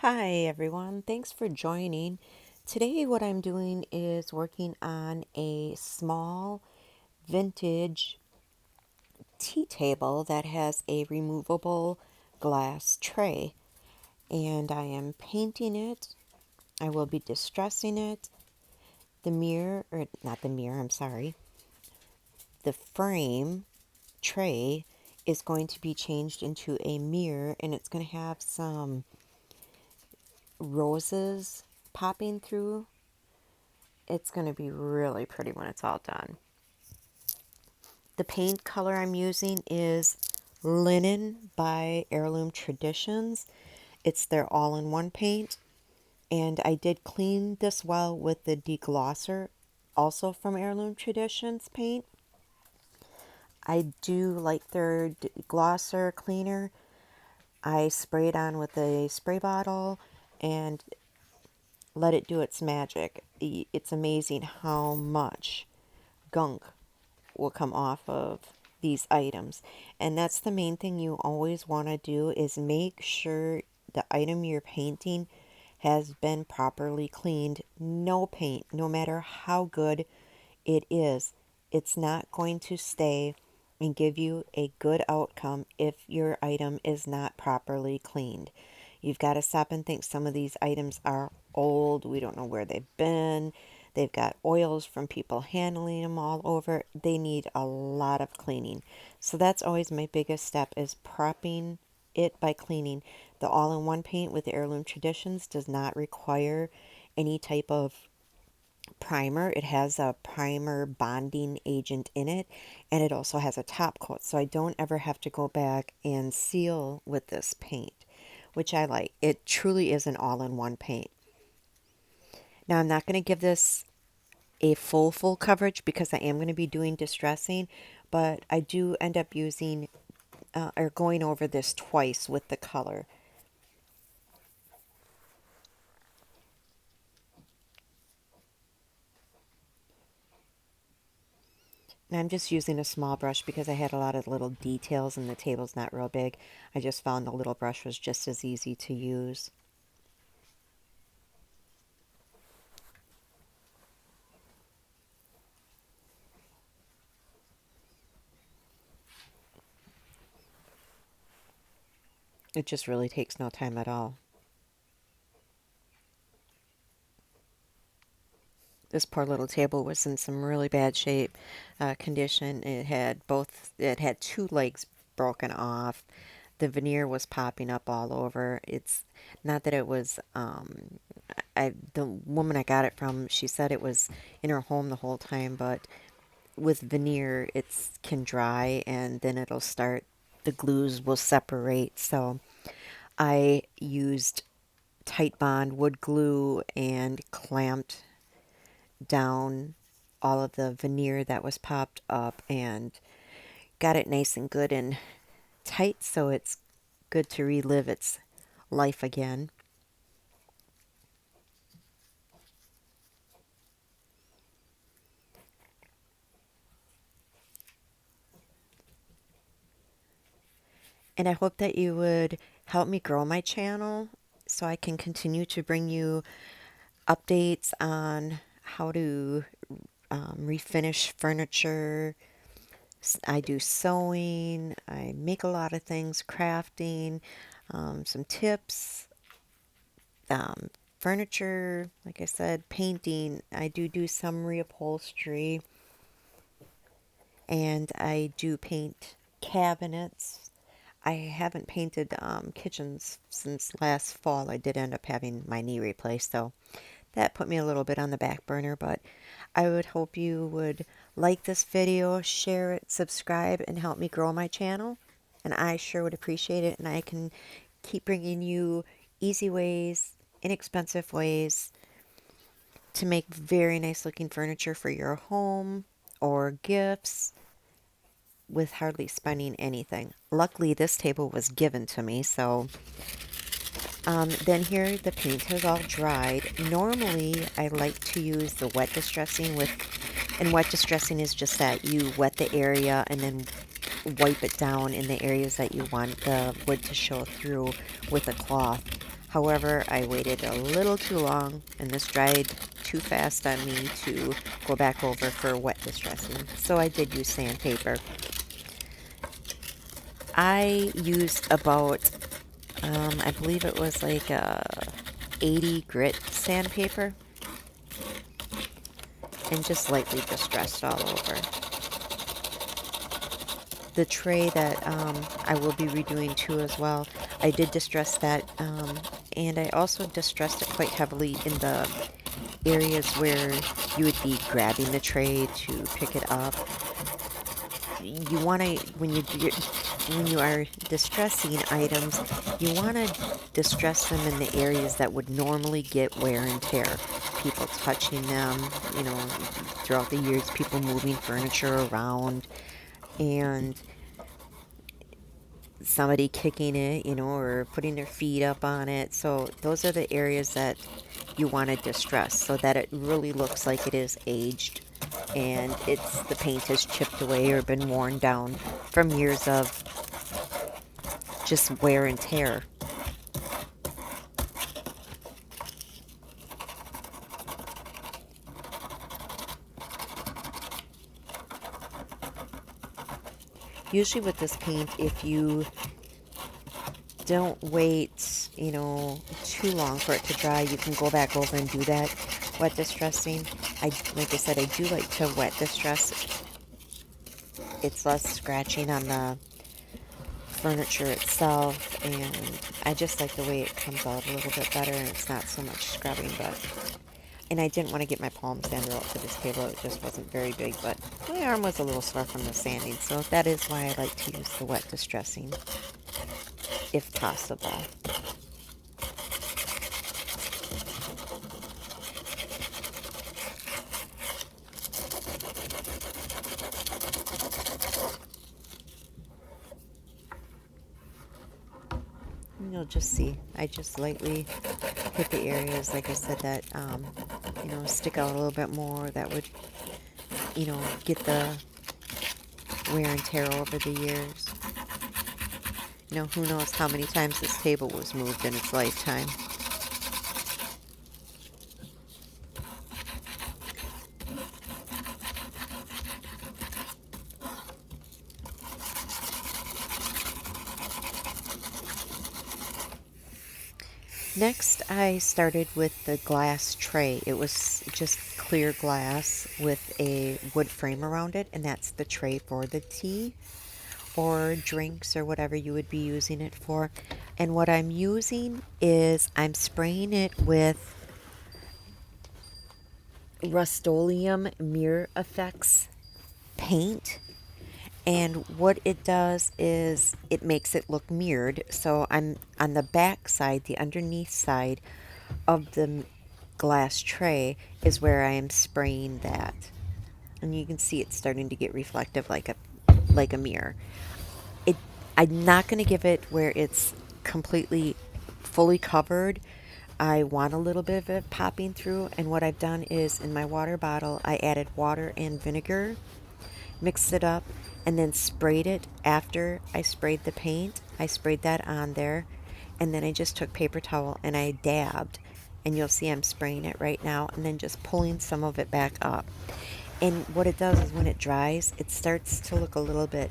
Hi everyone, thanks for joining. Today what I'm doing is working on a small vintage tea table that has a removable glass tray, and I am painting it. I will be distressing it. The mirror, or not the mirror, I'm sorry, the frame tray is going to be changed into a mirror, and it's going to have some roses popping through. It's going to be really pretty when it's all done. The paint color I'm using is Linen by Heirloom Traditions. It's their all-in-one paint. And I did clean this well with the deglosser, also from Heirloom Traditions paint. I do like their glosser cleaner. I spray it on with a spray bottle and let it do its magic. It's amazing how much gunk will come off of these items. And that's the main thing you always want to do, is make sure the item you're painting has been properly cleaned. No paint, no matter how good it is, it's not going to stay and give you a good outcome if your item is not properly cleaned. You've got to stop and think, some of these items are old. We don't know where they've been. They've got oils from people handling them all over. They need a lot of cleaning. So that's always my biggest step, is prepping it by cleaning. The all-in-one paint with Heirloom Traditions does not require any type of primer. It has a primer bonding agent in it, and it also has a top coat, so I don't ever have to go back and seal with this paint, which I like. It truly is an all-in-one paint. Now I'm not going to give this a full coverage because I am going to be doing distressing, but I do end up using or going over this twice with the color. And I'm just using a small brush because I had a lot of little details and the table's not real big. I just found the little brush was just as easy to use. It just really takes no time at all. This poor little table was in some really bad shape, condition. It had two legs broken off. The veneer was popping up all over. It's not that it was, the woman I got it from, she said it was in her home the whole time, but with veneer, it can dry and then it'll start, the glues will separate. So I used Tight Bond wood glue and clamped down all of the veneer that was popped up and got it nice and good and tight, so it's good to relive its life again. And I hope that you would help me grow my channel so I can continue to bring you updates on how to refinish furniture. I do sewing, I make a lot of things, crafting, some tips, um, furniture, like I said, painting. I do some reupholstery, and I do paint cabinets. I haven't painted kitchens since last fall. I did end up having my knee replaced, so that put me a little bit on the back burner, but I would hope you would like this video, share it, subscribe, and help me grow my channel. And I sure would appreciate it, and I can keep bringing you easy ways, inexpensive ways to make very nice looking furniture for your home or gifts with hardly spending anything. Luckily, this table was given to me, so then here the paint has all dried. Normally, I like to use the wet distressing and wet distressing is just that you wet the area and then wipe it down in the areas that you want the wood to show through with a cloth. However, I waited a little too long and this dried too fast on me to go back over for wet distressing. So I did use sandpaper. I used about, I believe it was like a 80 grit sandpaper and just lightly distressed all over. The tray that I will be redoing too as well, I did distress that, and I also distressed it quite heavily in the areas where you would be grabbing the tray to pick it up. You want to, when you are distressing items, you want to distress them in the areas that would normally get wear and tear. People touching them, you know, throughout the years, people moving furniture around, and somebody kicking it, you know, or putting their feet up on it. So those are the areas that you want to distress so that it really looks like it is aged and the paint has chipped away or been worn down from years of just wear and tear. Usually with this paint, if you don't wait, you know, too long for it to dry, you can go back over and do that wet distressing. Like I said, I do like to wet distress. It's less scratching on the furniture itself, and I just like the way it comes out a little bit better, and it's not so much scrubbing. And I didn't want to get my palm sander out for this table. It just wasn't very big, but my arm was a little sore from the sanding, so that is why I like to use the wet distressing, if possible. And you'll just see, I just lightly hit the areas, like I said, that, you know, stick out a little bit more, that would, you know, get the wear and tear over the years. You know, who knows how many times this table was moved in its lifetime. Next, I started with the glass tray. It was just clear glass with a wood frame around it, and that's the tray for the tea or drinks or whatever you would be using it for. And what I'm using is I'm spraying it with Rust-Oleum Mirror Effects paint. And what it does is it makes it look mirrored. So I'm on the back side, the underneath side of the glass tray is where I am spraying that. And you can see it's starting to get reflective like a mirror. I'm not going to give it where it's completely fully covered. I want a little bit of it popping through, and what I've done is in my water bottle I added water and vinegar, mixed it up, and then sprayed it after I sprayed the paint. I sprayed that on there, and then I just took paper towel and I dabbed, and you'll see I'm spraying it right now, and then just pulling some of it back up. And what it does is when it dries, it starts to look a little bit,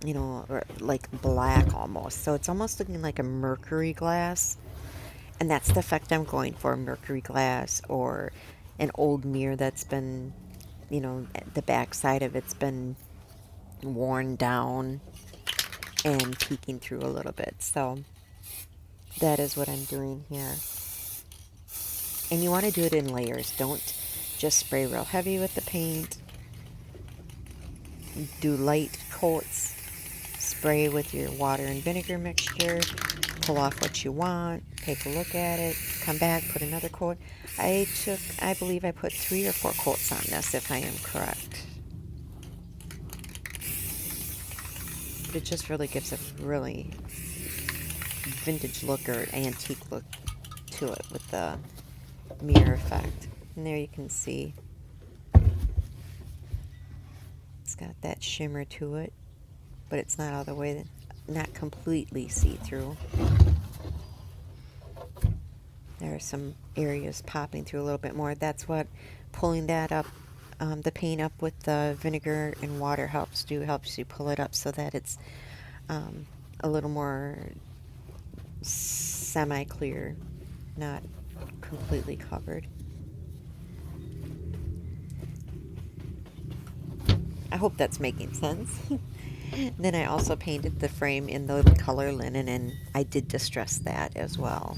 you know, or like black almost. So it's almost looking like a mercury glass. And that's the effect I'm going for, mercury glass or an old mirror that's been, you know, the back side of it's been worn down and peeking through a little bit. So that is what I'm doing here. And you want to do it in layers. Don't just spray real heavy with the paint. Do light coats. Spray with your water and vinegar mixture. Pull off what you want. Take a look at it. Come back. Put another coat. I believe I put 3 or 4 coats on this, if I am correct. But it just really gives a really vintage look or antique look to it with the mirror effect. And there you can see it's got that shimmer to it, but it's not all the way, not completely see-through. There are some areas popping through a little bit more. That's what pulling that up, the paint up with the vinegar and water helps do. Helps you pull it up so that it's um, a little more semi-clear, not completely covered. I hope that's making sense. Then I also painted the frame in the color linen, and I did distress that as well.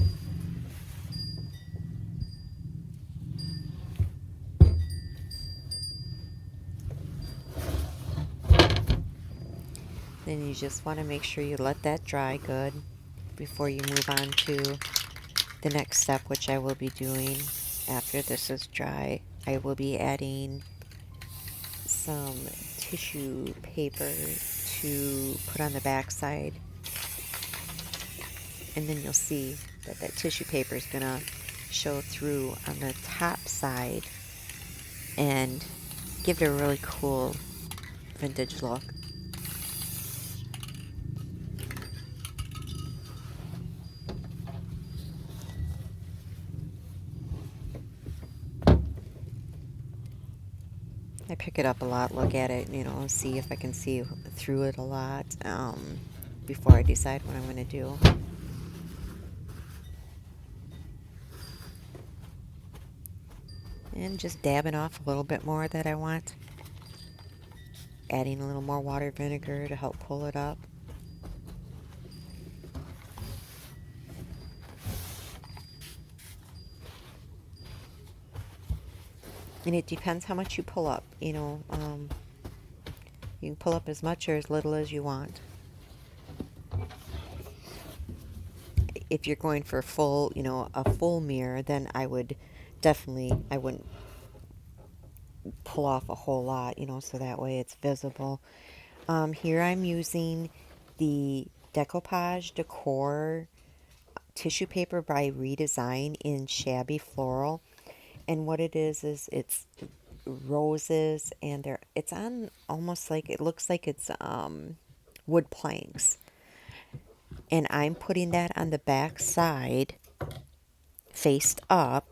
Then you just want to make sure you let that dry good before you move on to the next step, which I will be doing after this is dry. I will be adding some tissue paper to put on the back side, and then you'll see that that tissue paper is going to show through on the top side and give it a really cool vintage look. I pick it up a lot, look at it, see if I can see through it a lot before I decide what I'm going to do. And just dabbing off a little bit more that I want. Adding a little more water vinegar to help pull it up. And it depends how much you pull up. You can pull up as much or as little as you want. If you're going for full, a full mirror, then I wouldn't pull off a whole lot, so that way it's visible. Here I'm using the Decoupage Decor tissue paper by Redesign in Shabby Floral. And what it is it's roses, and it's on almost like, it looks like it's wood planks. And I'm putting that on the back side, faced up,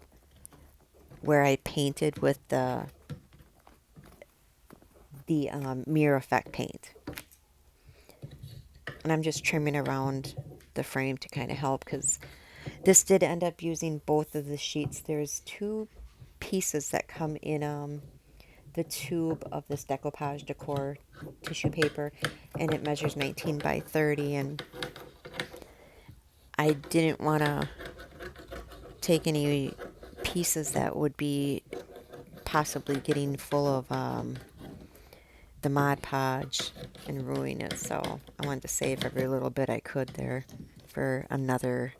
where I painted with the mirror effect paint. And I'm just trimming around the frame to kind of help, because this did end up using both of the sheets. There's two pieces that come in the tube of this Decoupage Decor tissue paper, and it measures 19 by 30, and I didn't want to take any pieces that would be possibly getting full of the Mod Podge and ruin it, so I wanted to save every little bit I could there for another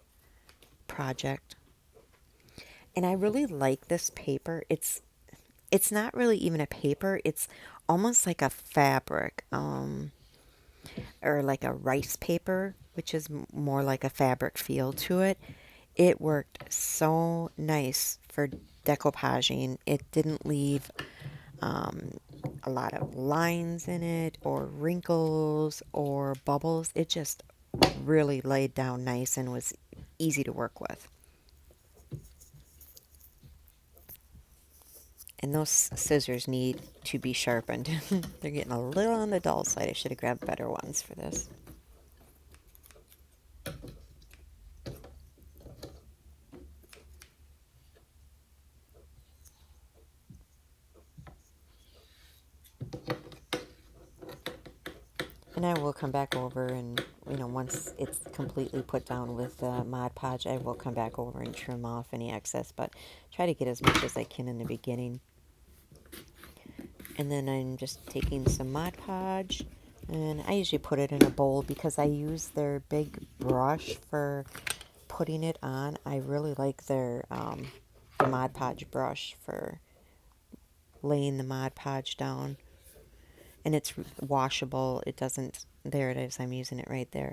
project. And I really like this paper. It's not really even a paper. It's almost like a fabric, or like a rice paper, which is more like a fabric feel to it. It worked so nice for decoupaging. It didn't leave a lot of lines in it, or wrinkles, or bubbles. It just really laid down nice and was easy to work with. And those scissors need to be sharpened. They're getting a little on the dull side. I should have grabbed better ones for this. And I will come back over and, once it's completely put down with Mod Podge, I will come back over and trim off any excess, but try to get as much as I can in the beginning. And then I'm just taking some Mod Podge, and I usually put it in a bowl because I use their big brush for putting it on. I really like their the Mod Podge brush for laying the Mod Podge down. And it's washable. It doesn't, there it is, I'm using it right there.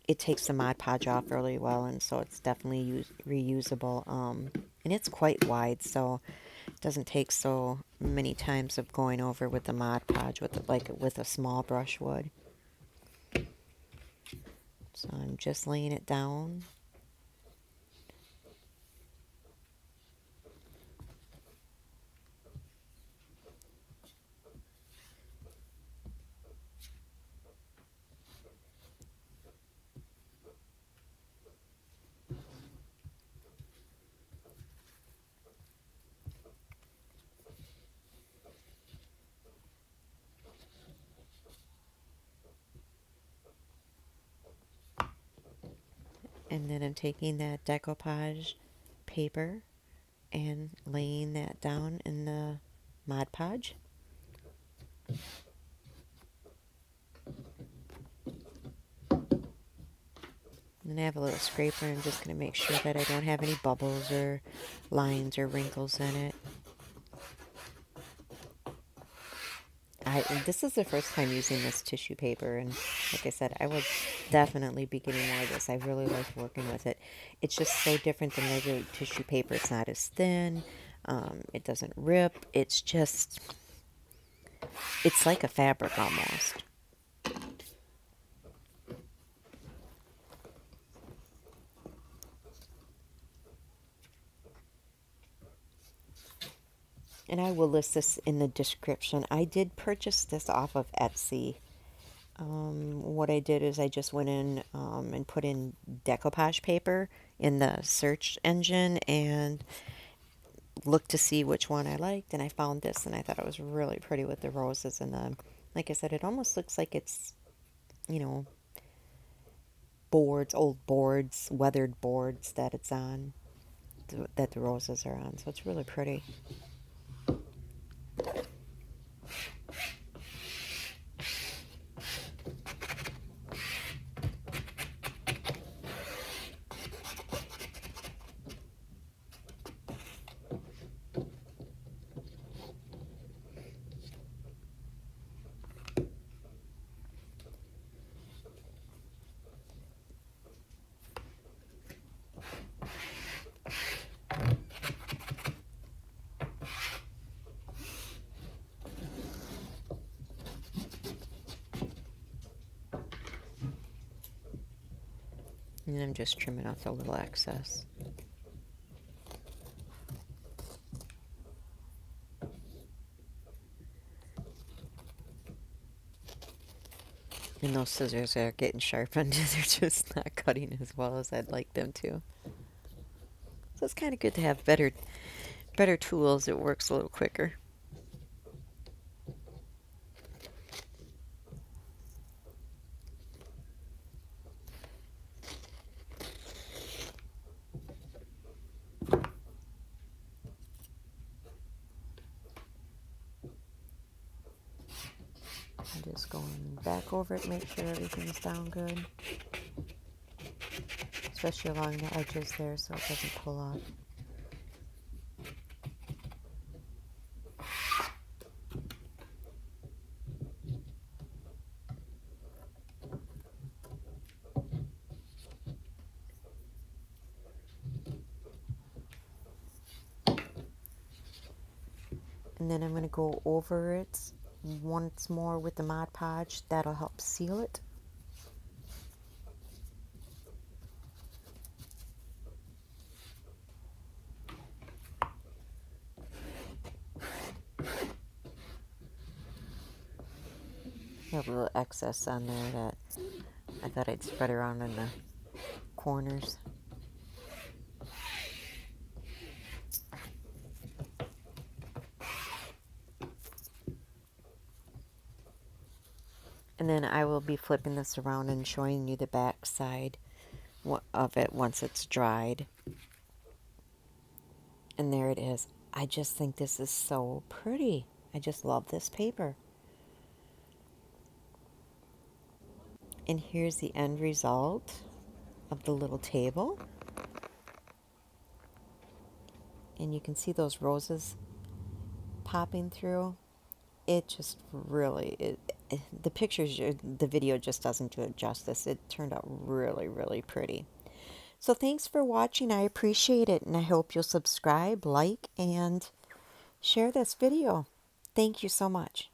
It takes the Mod Podge off really well, and so it's definitely reusable. And it's quite wide, so it doesn't take so many times of going over with the Mod Podge with a small brush would. So I'm just laying it down. And then I'm taking that decoupage paper and laying that down in the Mod Podge. And I have a little scraper. I'm just going to make sure that I don't have any bubbles or lines or wrinkles in it. This is the first time using this tissue paper, and like I said, I will definitely be getting more of this. I really like working with it. It's just so different than regular tissue paper. It's not as thin. It doesn't rip. It's like a fabric almost. And I will list this in the description. I did purchase this off of Etsy. What I did is I just went in and put in decoupage paper in the search engine and looked to see which one I liked, and I found this, and I thought it was really pretty with the roses and like I said, it almost looks like it's, you know, old boards, weathered boards that it's on, that the roses are on. So it's really pretty. And I'm just trimming off the little excess. And those scissors are getting sharpened. They're just not cutting as well as I'd like them to. So it's kind of good to have better tools. It works a little quicker. I'm just going back over it, make sure everything's down good. Especially along the edges there so it doesn't pull off. And then I'm going to go over it once more with the Mod Podge. That'll help seal it. I have a little excess on there that I thought I'd spread around in the corners. And then I will be flipping this around and showing you the back side of it once it's dried. And there it is. I just think this is so pretty. I just love this paper. And here's the end result of the little table. And you can see those roses popping through. It just really, the pictures, the video just doesn't do it justice. It turned out really, really pretty. So thanks for watching. I appreciate it, and I hope you'll subscribe, like, and share this video. Thank you so much.